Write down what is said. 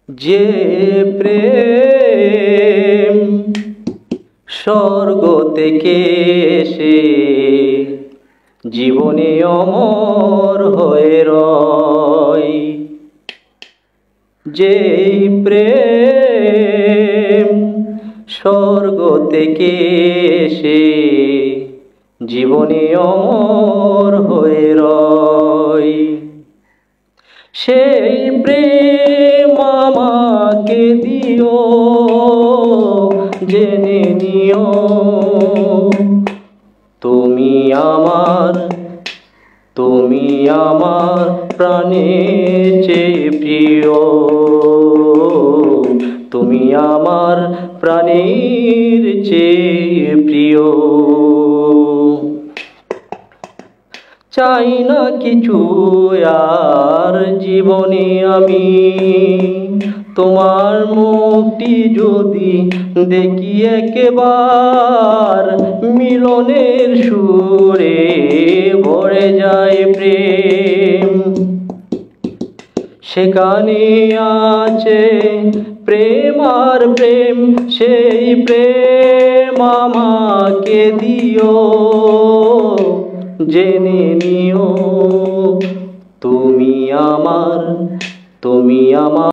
যে প্রেম স্বর্গ থেকে এসে জীবনে অমর হয়ে রয়, যে প্রেম স্বর্গ থেকে এসে জীবনে অমর হয়ে রয়, সেই প্রেম আমাকে দিও, জেনে নিও তুমি আমার প্রাণের চেয়ে প্রিয়, তুমি আমার প্রাণের চেয়ে প্রিয়। চাই না কিছু আর জীবনে আমি, তোমার মুখটি যদি দেখি একবার, মিলনের সুরে ভরে যায় প্রেম, সেখানে আছে প্রেম আর প্রেম, সেই প্রেম আমাকে দিও, জেনে নিও তুমি আমার